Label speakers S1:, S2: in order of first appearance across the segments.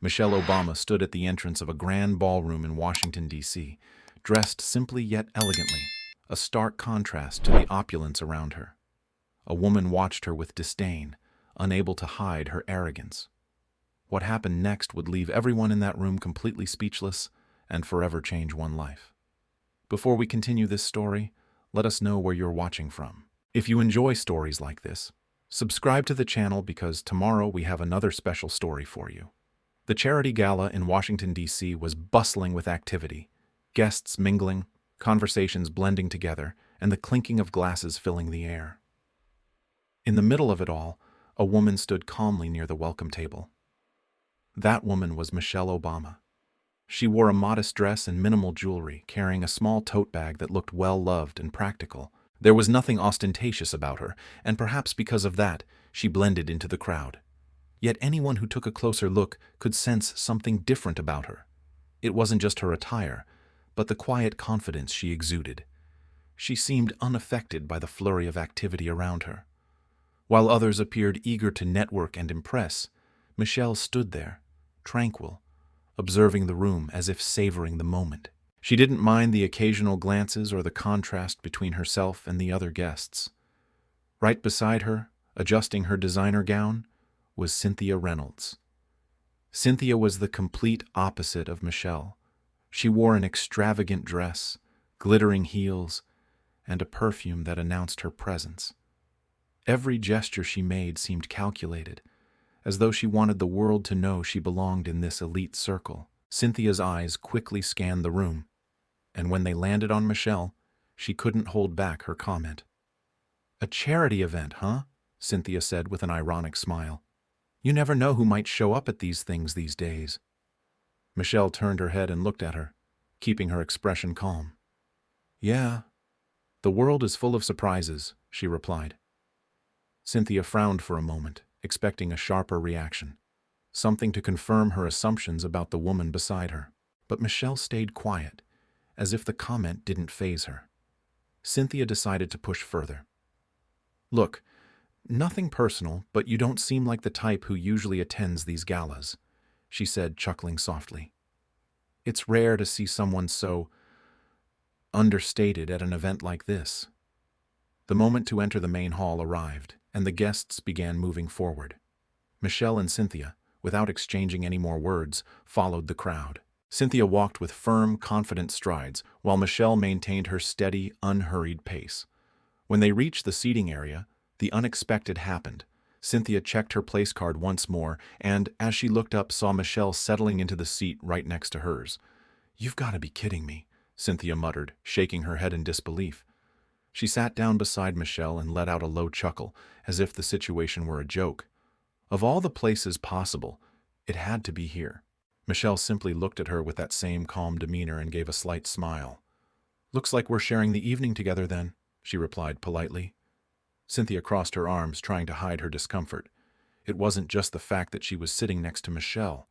S1: Michelle Obama stood at the entrance of a grand ballroom in Washington, D.C., dressed simply yet elegantly, a stark contrast to the opulence around her. A woman watched her with disdain, unable to hide her arrogance. What happened next would leave everyone in that room completely speechless and forever change one life. Before we continue this story, let us know where you're watching from. If you enjoy stories like this, subscribe to the channel because tomorrow we have another special story for you. The charity gala in Washington, D.C. was bustling with activity, guests mingling, conversations blending together, and the clinking of glasses filling the air. In the middle of it all, a woman stood calmly near the welcome table. That woman was Michelle Obama. She wore a modest dress and minimal jewelry, carrying a small tote bag that looked well-loved and practical. There was nothing ostentatious about her, and perhaps because of that, she blended into the crowd. Yet anyone who took a closer look could sense something different about her. It wasn't just her attire, but the quiet confidence she exuded. She seemed unaffected by the flurry of activity around her. While others appeared eager to network and impress, Michelle stood there, tranquil, observing the room as if savoring the moment. She didn't mind the occasional glances or the contrast between herself and the other guests. Right beside her, adjusting her designer gown, was Cynthia Reynolds. Cynthia was the complete opposite of Michelle. She wore an extravagant dress, glittering heels, and a perfume that announced her presence. Every gesture she made seemed calculated, as though she wanted the world to know she belonged in this elite circle. Cynthia's eyes quickly scanned the room, and when they landed on Michelle, she couldn't hold back her comment. "A charity event, huh?" Cynthia said with an ironic smile. "You never know who might show up at these things these days." Michelle turned her head and looked at her, keeping her expression calm. "Yeah, the world is full of surprises," she replied. Cynthia frowned for a moment, expecting a sharper reaction, something to confirm her assumptions about the woman beside her. But Michelle stayed quiet, as if the comment didn't faze her. Cynthia decided to push further. "Look, nothing personal, but you don't seem like the type who usually attends these galas," she said, chuckling softly. "It's rare to see someone so understated at an event like this." The moment to enter the main hall arrived, and the guests began moving forward. Michelle and Cynthia, without exchanging any more words, followed the crowd. Cynthia walked with firm, confident strides, while Michelle maintained her steady, unhurried pace. When they reached the seating area, the unexpected happened. Cynthia checked her place card once more, and, as she looked up, saw Michelle settling into the seat right next to hers. "You've got to be kidding me," Cynthia muttered, shaking her head in disbelief. She sat down beside Michelle and let out a low chuckle, as if the situation were a joke. Of all the places possible, it had to be here. Michelle simply looked at her with that same calm demeanor and gave a slight smile. "Looks like we're sharing the evening together then," she replied politely. Cynthia crossed her arms, trying to hide her discomfort. It wasn't just the fact that she was sitting next to Michelle,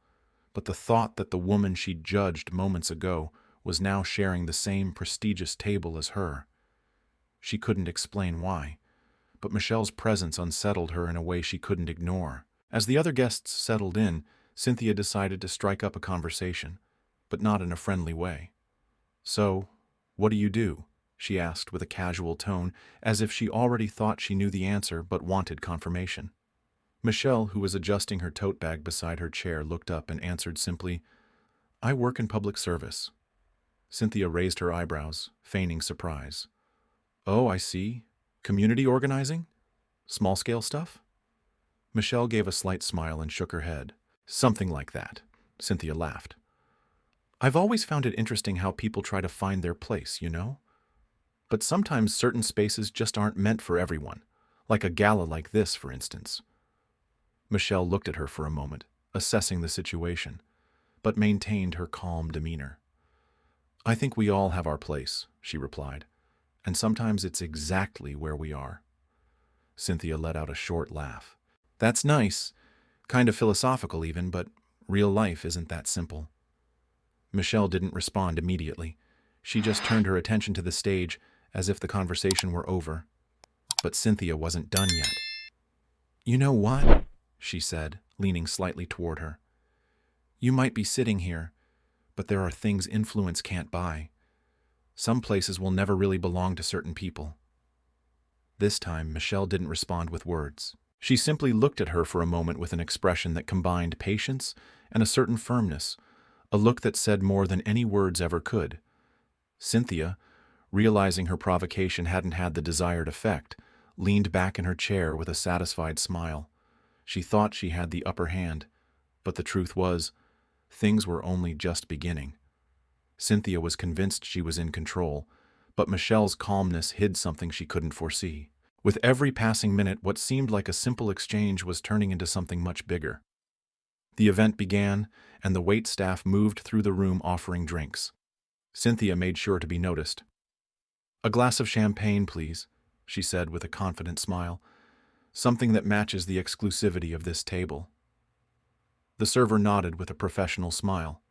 S1: but the thought that the woman she'd judged moments ago was now sharing the same prestigious table as her. She couldn't explain why, but Michelle's presence unsettled her in a way she couldn't ignore. As the other guests settled in, Cynthia decided to strike up a conversation, but not in a friendly way. "So, what do you do?" she asked with a casual tone, as if she already thought she knew the answer but wanted confirmation. Michelle, who was adjusting her tote bag beside her chair, looked up and answered simply, "I work in public service." Cynthia raised her eyebrows, feigning surprise. "Oh, I see. Community organizing? Small-scale stuff?" Michelle gave a slight smile and shook her head. "Something like that," Cynthia laughed. "I've always found it interesting how people try to find their place, you know? But sometimes certain spaces just aren't meant for everyone, like a gala like this, for instance." Michelle looked at her for a moment, assessing the situation, but maintained her calm demeanor. "I think we all have our place," she replied, "and sometimes it's exactly where we are." Cynthia let out a short laugh. "That's nice, kind of philosophical even, but real life isn't that simple." Michelle didn't respond immediately. She just turned her attention to the stage as if the conversation were over. But Cynthia wasn't done yet. "You know what?" she said, leaning slightly toward her. You might be sitting here, but there are things influence can't buy. Some places will never really belong to certain people." This time, Michelle didn't respond with words. She simply looked at her for a moment with an expression that combined patience and a certain firmness, a look that said more than any words ever could. Cynthia, realizing her provocation hadn't had the desired effect, leaned back in her chair with a satisfied smile. She thought she had the upper hand, but the truth was, things were only just beginning. Cynthia was convinced she was in control, but Michelle's calmness hid something she couldn't foresee. With every passing minute, what seemed like a simple exchange was turning into something much bigger. The event began, and the waitstaff moved through the room offering drinks. Cynthia made sure to be noticed. "A glass of champagne, please," she said with a confident smile. "Something that matches the exclusivity of this table." The server nodded with a professional smile.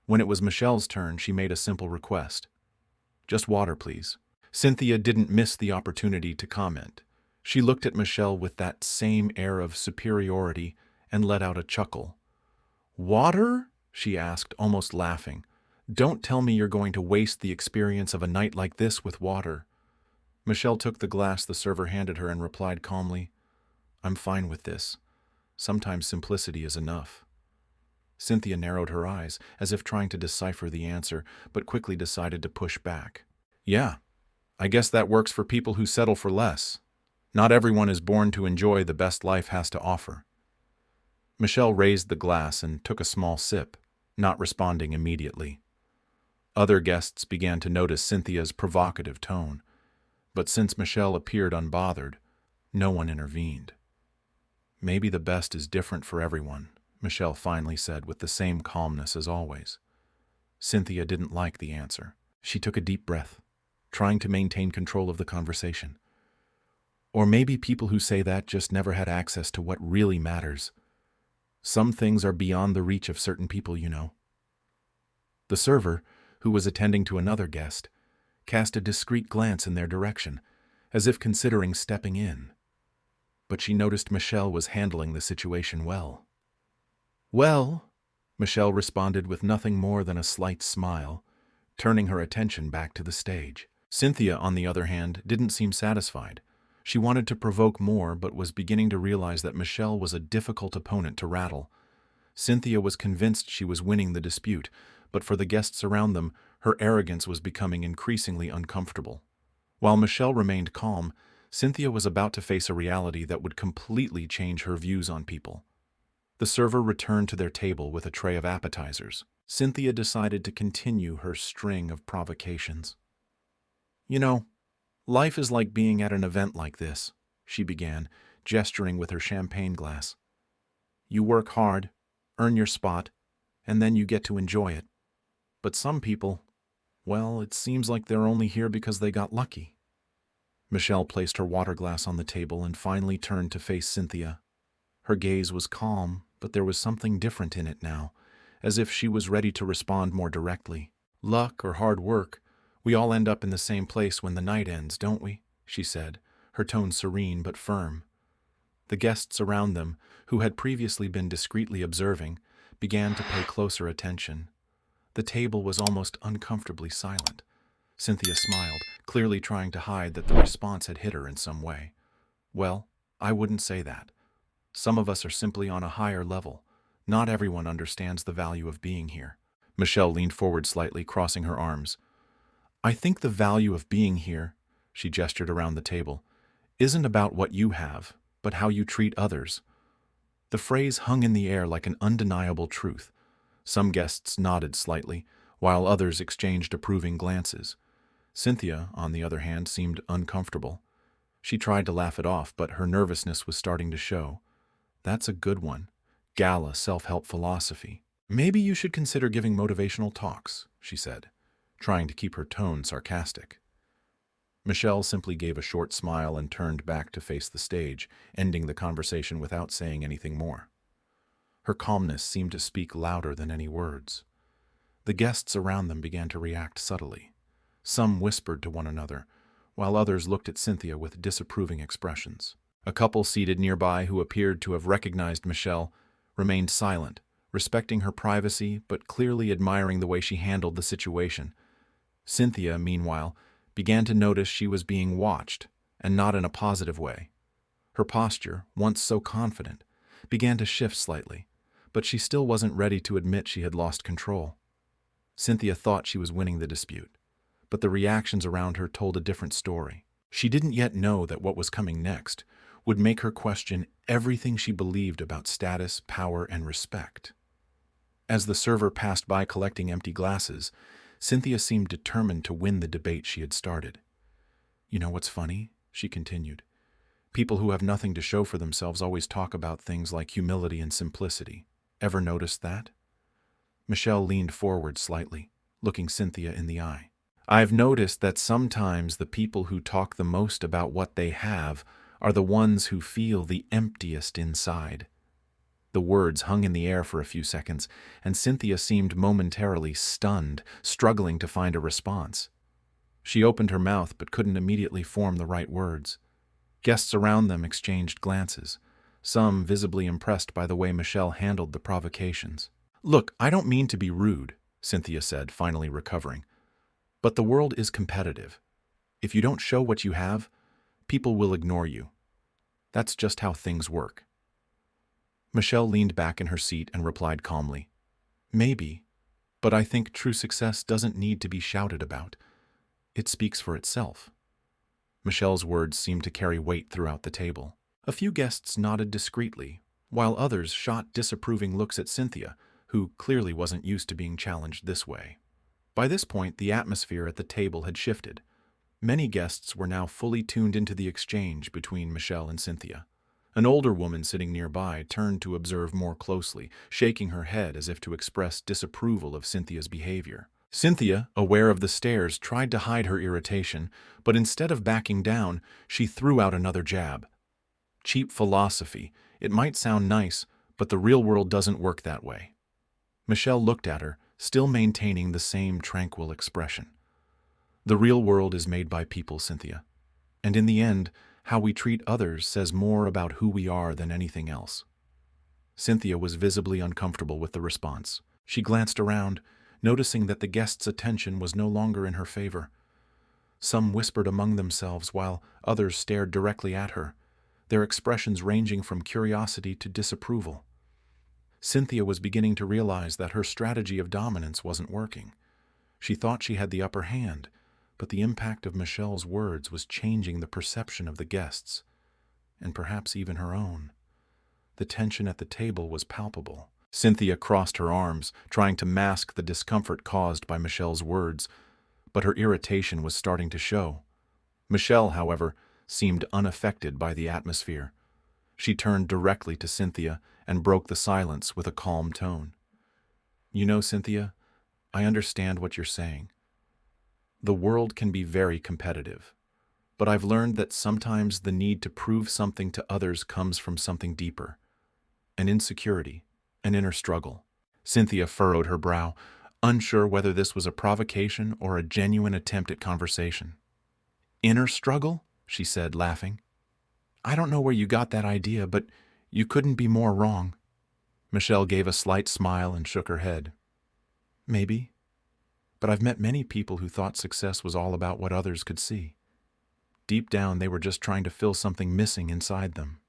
S1: When it was Michelle's turn, she made a simple request. "Just water, please." Cynthia didn't miss the opportunity to comment. She looked at Michelle with that same air of superiority and let out a chuckle. "Water?" she asked, almost laughing. "Don't tell me you're going to waste the experience of a night like this with water." Michelle took the glass the server handed her and replied calmly, "I'm fine with this. Sometimes simplicity is enough." Cynthia narrowed her eyes, as if trying to decipher the answer, but quickly decided to push back. "Yeah, I guess that works for people who settle for less. Not everyone is born to enjoy the best life has to offer." Michelle raised the glass and took a small sip, not responding immediately. Other guests began to notice Cynthia's provocative tone, but since Michelle appeared unbothered, no one intervened. "Maybe the best is different for everyone," Michelle finally said with the same calmness as always. Cynthia didn't like the answer. She took a deep breath, trying to maintain control of the conversation. "Or maybe people who say that just never had access to what really matters. Some things are beyond the reach of certain people, you know." The server, who was attending to another guest, cast a discreet glance in their direction, as if considering stepping in. But she noticed Michelle was handling the situation well. "Well," Michelle responded with nothing more than a slight smile, turning her attention back to the stage. Cynthia, on the other hand, didn't seem satisfied. She wanted to provoke more, but was beginning to realize that Michelle was a difficult opponent to rattle. Cynthia was convinced she was winning the dispute, but for the guests around them, her arrogance was becoming increasingly uncomfortable. While Michelle remained calm, Cynthia was about to face a reality that would completely change her views on people. The server returned to their table with a tray of appetizers. Cynthia decided to continue her string of provocations. "You know, life is like being at an event like this," she began, gesturing with her champagne glass. "You work hard, earn your spot, and then you get to enjoy it. But some people, well, it seems like they're only here because they got lucky." Michelle placed her water glass on the table and finally turned to face Cynthia. Her gaze was calm, but there was something different in it now, as if she was ready to respond more directly. "Luck or hard work, we all end up in the same place when the night ends, don't we?" she said, her tone serene but firm. The guests around them, who had previously been discreetly observing, began to pay closer attention. The table was almost uncomfortably silent. Cynthia smiled, clearly trying to hide that the response had hit her in some way. "Well, I wouldn't say that. Some of us are simply on a higher level. Not everyone understands the value of being here." Michelle leaned forward slightly, crossing her arms. "I think the value of being here," she gestured around the table, "isn't about what you have, but how you treat others." The phrase hung in the air like an undeniable truth. Some guests nodded slightly, while others exchanged approving glances. Cynthia, on the other hand, seemed uncomfortable. She tried to laugh it off, but her nervousness was starting to show. "That's a good one. Gala self-help philosophy. Maybe you should consider giving motivational talks," she said, trying to keep her tone sarcastic. Michelle simply gave a short smile and turned back to face the stage, ending the conversation without saying anything more. Her calmness seemed to speak louder than any words. The guests around them began to react subtly. Some whispered to one another, while others looked at Cynthia with disapproving expressions. A couple seated nearby, who appeared to have recognized Michelle, remained silent, respecting her privacy but clearly admiring the way she handled the situation. Cynthia, meanwhile, began to notice she was being watched, and not in a positive way. Her posture, once so confident, began to shift slightly, but she still wasn't ready to admit she had lost control. Cynthia thought she was winning the dispute, but the reactions around her told a different story. She didn't yet know that what was coming next would make her question everything she believed about status, power, and respect. As the server passed by collecting empty glasses, Cynthia seemed determined to win the debate she had started. "You know what's funny?" she continued. "People who have nothing to show for themselves always talk about things like humility and simplicity. Ever noticed that?" Michelle leaned forward slightly, looking Cynthia in the eye. "I've noticed that sometimes the people who talk the most about what they have are the ones who feel the emptiest inside." The words hung in the air for a few seconds, and Cynthia seemed momentarily stunned, struggling to find a response. She opened her mouth but couldn't immediately form the right words. Guests around them exchanged glances, some visibly impressed by the way Michelle handled the provocations. "Look, I don't mean to be rude," Cynthia said, finally recovering. "But the world is competitive. If you don't show what you have, people will ignore you. That's just how things work." Michelle leaned back in her seat and replied calmly, "Maybe, but I think true success doesn't need to be shouted about. It speaks for itself." Michelle's words seemed to carry weight throughout the table. A few guests nodded discreetly, while others shot disapproving looks at Cynthia, who clearly wasn't used to being challenged this way. By this point, the atmosphere at the table had shifted. Many guests were now fully tuned into the exchange between Michelle and Cynthia. An older woman sitting nearby turned to observe more closely, shaking her head as if to express disapproval of Cynthia's behavior. Cynthia, aware of the stares, tried to hide her irritation, but instead of backing down, she threw out another jab. "Cheap philosophy. It might sound nice, but the real world doesn't work that way." Michelle looked at her, still maintaining the same tranquil expression. "The real world is made by people, Cynthia. And in the end, how we treat others says more about who we are than anything else." Cynthia was visibly uncomfortable with the response. She glanced around, noticing that the guests' attention was no longer in her favor. Some whispered among themselves while others stared directly at her, their expressions ranging from curiosity to disapproval. Cynthia was beginning to realize that her strategy of dominance wasn't working. She thought she had the upper hand, but the impact of Michelle's words was changing the perception of the guests, and perhaps even her own. The tension at the table was palpable. Cynthia crossed her arms, trying to mask the discomfort caused by Michelle's words, but her irritation was starting to show. Michelle, however, seemed unaffected by the atmosphere. She turned directly to Cynthia and broke the silence with a calm tone. "You know, Cynthia, I understand what you're saying. The world can be very competitive, but I've learned that sometimes the need to prove something to others comes from something deeper, an insecurity, an inner struggle." Cynthia furrowed her brow, unsure whether this was a provocation or a genuine attempt at conversation. "Inner struggle?" she said, laughing. "I don't know where you got that idea, but you couldn't be more wrong." Michelle gave a slight smile and shook her head. "Maybe. But I've met many people who thought success was all about what others could see. Deep down, they were just trying to fill something missing inside them."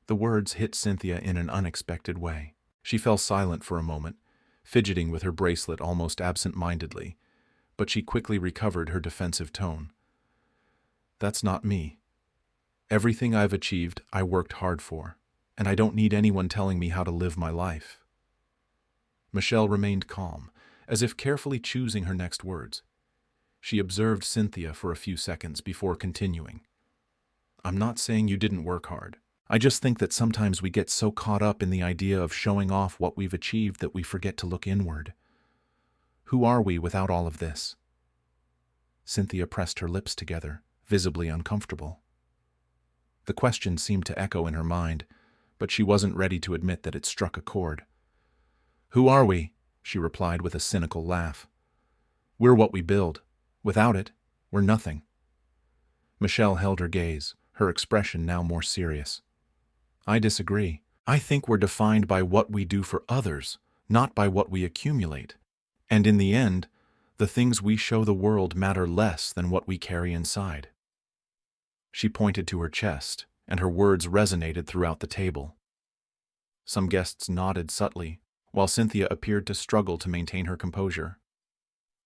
S1: The words hit Cynthia in an unexpected way. She fell silent for a moment, fidgeting with her bracelet almost absent-mindedly, but she quickly recovered her defensive tone. "That's not me. Everything I've achieved, I worked hard for, and I don't need anyone telling me how to live my life." Michelle remained calm, as if carefully choosing her next words. She observed Cynthia for a few seconds before continuing. "I'm not saying you didn't work hard. I just think that sometimes we get so caught up in the idea of showing off what we've achieved that we forget to look inward. Who are we without all of this?" Cynthia pressed her lips together, visibly uncomfortable. The question seemed to echo in her mind, but she wasn't ready to admit that it struck a chord. "Who are we?" she replied with a cynical laugh. "We're what we build. Without it, we're nothing." Michelle held her gaze, her expression now more serious. "I disagree. I think we're defined by what we do for others, not by what we accumulate. And in the end, the things we show the world matter less than what we carry inside. She pointed to her chest, and her words resonated throughout the table. Some guests nodded subtly, while Cynthia appeared to struggle to maintain her composure.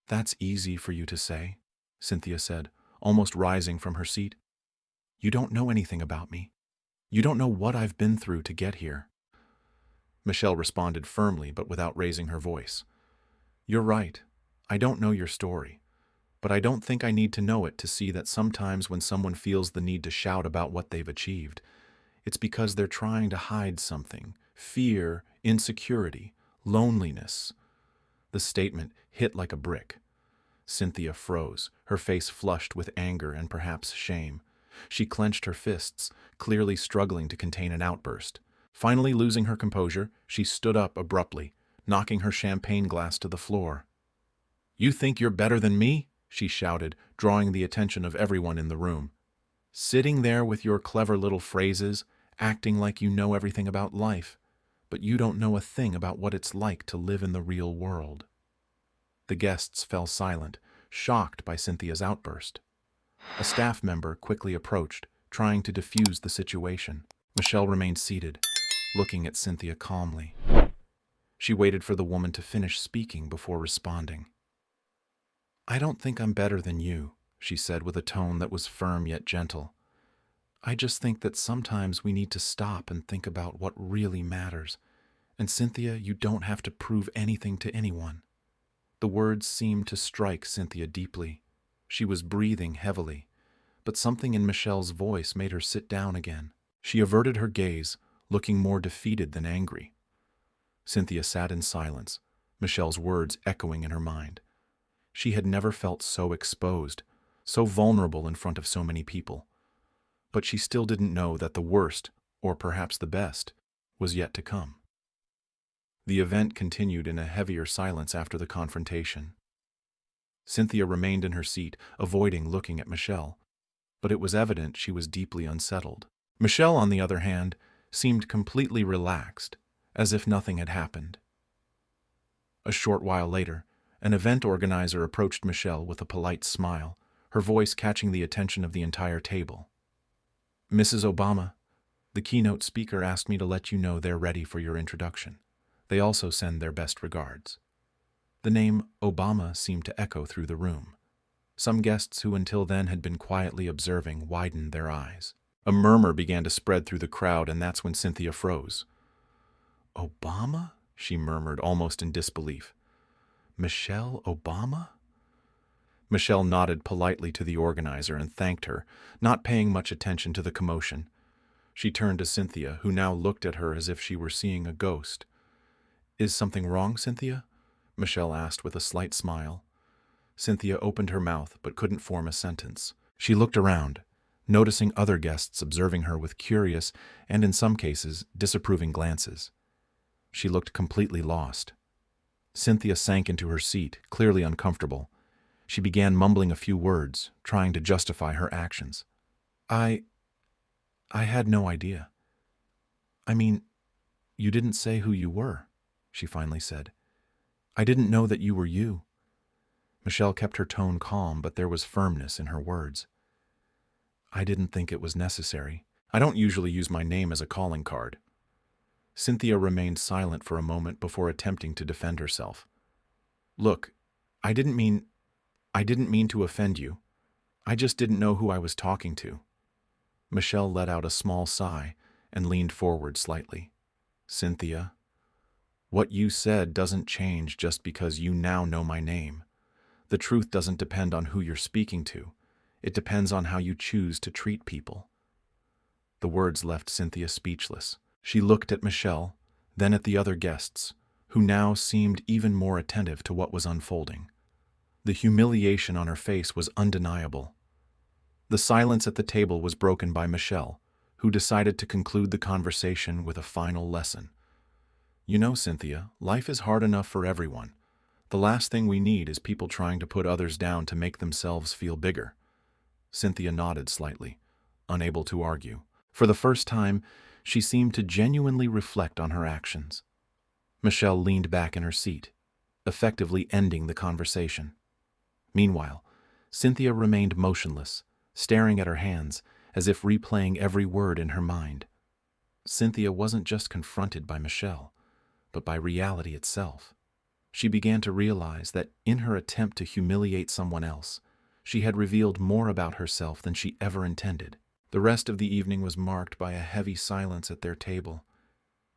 S1: "That's easy for you to say," Cynthia said, almost rising from her seat. "You don't know anything about me. You don't know what I've been through to get here." Michelle responded firmly but without raising her voice. "You're right. I don't know your story. But I don't think I need to know it to see that sometimes when someone feels the need to shout about what they've achieved, it's because they're trying to hide something: fear, insecurity, loneliness." The statement hit like a brick. Cynthia froze, her face flushed with anger and perhaps shame. She clenched her fists, clearly struggling to contain an outburst. Finally losing her composure, she stood up abruptly, knocking her champagne glass to the floor. "You think you're better than me?" she shouted, drawing the attention of everyone in the room. "Sitting there with your clever little phrases, acting like you know everything about life, but you don't know a thing about what it's like to live in the real world." The guests fell silent, shocked by Cynthia's outburst. A staff member quickly approached, trying to defuse the situation. Michelle remained seated, looking at Cynthia calmly. She waited for the woman to finish speaking before responding. "I don't think I'm better than you," she said with a tone that was firm yet gentle. "I just think that sometimes we need to stop and think about what really matters. And Cynthia, you don't have to prove anything to anyone." The words seemed to strike Cynthia deeply. She was breathing heavily, but something in Michelle's voice made her sit down again. She averted her gaze, looking more defeated than angry. Cynthia sat in silence, Michelle's words echoing in her mind. She had never felt so exposed, so vulnerable in front of so many people. But she still didn't know that the worst, or perhaps the best, was yet to come. The event continued in a heavier silence after the confrontation. Cynthia remained in her seat, avoiding looking at Michelle, but it was evident she was deeply unsettled. Michelle, on the other hand, seemed completely relaxed, as if nothing had happened. A short while later, an event organizer approached Michelle with a polite smile, her voice catching the attention of the entire table. "Mrs. Obama, the keynote speaker asked me to let you know they're ready for your introduction. They also send their best regards." The name Obama seemed to echo through the room. Some guests who until then had been quietly observing widened their eyes. A murmur began to spread through the crowd, and that's when Cynthia froze. "Obama?" she murmured, almost in disbelief. "Michelle Obama?" Michelle nodded politely to the organizer and thanked her, not paying much attention to the commotion. She turned to Cynthia, who now looked at her as if she were seeing a ghost. "Is something wrong, Cynthia?" Michelle asked with a slight smile. Cynthia opened her mouth but couldn't form a sentence. She looked around, noticing other guests observing her with curious and, in some cases, disapproving glances. She looked completely lost. Cynthia sank into her seat, clearly uncomfortable. She began mumbling a few words, trying to justify her actions. I had no idea. I mean, you didn't say who you were," she finally said. "I didn't know that you were you." Michelle kept her tone calm, but there was firmness in her words. "I didn't think it was necessary. I don't usually use my name as a calling card." Cynthia remained silent for a moment before attempting to defend herself. "Look, I didn't mean to offend you. I just didn't know who I was talking to." Michelle let out a small sigh and leaned forward slightly. "Cynthia, what you said doesn't change just because you now know my name. The truth doesn't depend on who you're speaking to. It depends on how you choose to treat people." The words left Cynthia speechless. She looked at Michelle, then at the other guests, who now seemed even more attentive to what was unfolding. The humiliation on her face was undeniable. The silence at the table was broken by Michelle, who decided to conclude the conversation with a final lesson. "You know, Cynthia, life is hard enough for everyone. The last thing we need is people trying to put others down to make themselves feel bigger." Cynthia nodded slightly, unable to argue. For the first time, She seemed to genuinely reflect on her actions. Michelle leaned back in her seat, effectively ending the conversation. Meanwhile, Cynthia remained motionless, staring at her hands, as if replaying every word in her mind. Cynthia wasn't just confronted by Michelle, but by reality itself. She began to realize that in her attempt to humiliate someone else, she had revealed more about herself than she ever intended. The rest of the evening was marked by a heavy silence at their table.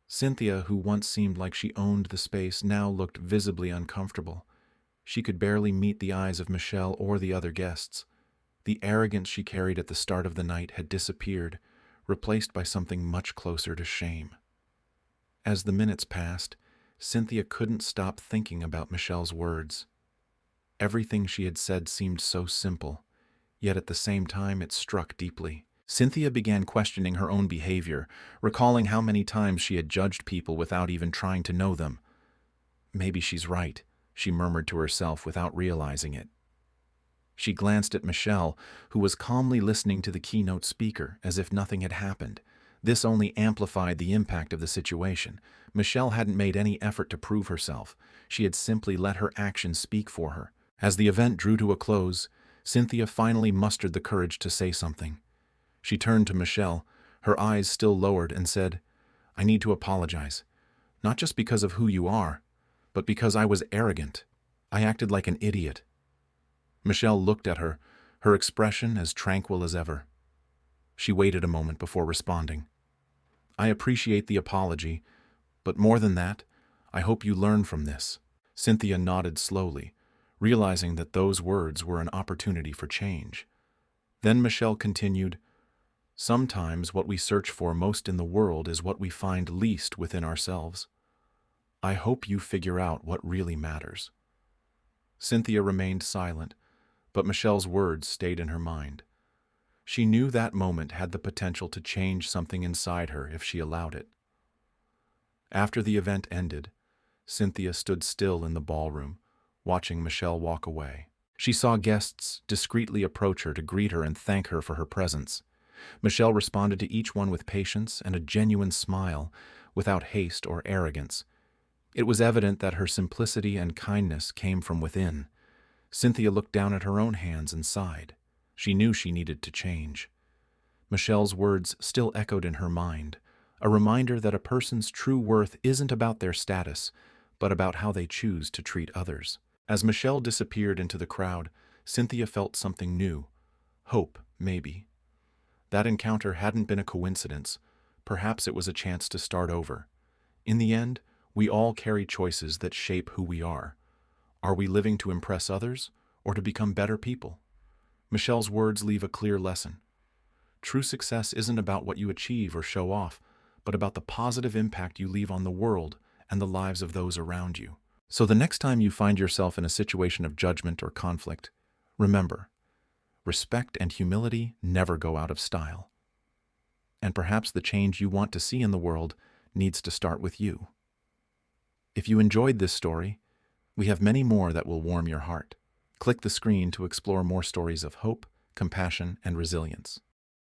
S1: Cynthia, who once seemed like she owned the space, now looked visibly uncomfortable. She could barely meet the eyes of Michelle or the other guests. The arrogance she carried at the start of the night had disappeared, replaced by something much closer to shame. As the minutes passed, Cynthia couldn't stop thinking about Michelle's words. Everything she had said seemed so simple, yet at the same time it struck deeply. Cynthia began questioning her own behavior, recalling how many times she had judged people without even trying to know them. Maybe she's right, she murmured to herself without realizing it. She glanced at Michelle, who was calmly listening to the keynote speaker as if nothing had happened. This only amplified the impact of the situation. Michelle hadn't made any effort to prove herself. She had simply let her actions speak for her. As the event drew to a close, Cynthia finally mustered the courage to say something. She turned to Michelle, her eyes still lowered, and said, "I need to apologize. Not just because of who you are, but because I was arrogant. I acted like an idiot." Michelle looked at her, her expression as tranquil as ever. She waited a moment before responding. "I appreciate the apology, but more than that, I hope you learn from this." Cynthia nodded slowly, realizing that those words were an opportunity for change. Then Michelle continued, "Sometimes what we search for most in the world is what we find least within ourselves. I hope you figure out what really matters." Cynthia remained silent, but Michelle's words stayed in her mind. She knew that moment had the potential to change something inside her if she allowed it. After the event ended, Cynthia stood still in the ballroom, watching Michelle walk away. She saw guests discreetly approach her to greet her and thank her for her presence. Michelle responded to each one with patience and a genuine smile, without haste or arrogance. It was evident that her simplicity and kindness came from within. Cynthia looked down at her own hands and sighed. She knew she needed to change. Michelle's words still echoed in her mind, a reminder that a person's true worth isn't about their status, but about how they choose to treat others. As Michelle disappeared into the crowd, Cynthia felt something new. Hope, maybe. That encounter hadn't been a coincidence. Perhaps it was a chance to start over. In the end, we all carry choices that shape who we are. Are we living to impress others, or to become better people? Michelle's words leave a clear lesson. True success isn't about what you achieve or show off, but about the positive impact you leave on the world and the lives of those around you. So the next time you find yourself in a situation of judgment or conflict, remember, respect and humility never go out of style. And perhaps the change you want to see in the world needs to start with you. If you enjoyed this story, we have many more that will warm your heart. Click the screen to explore more stories of hope, compassion, and resilience.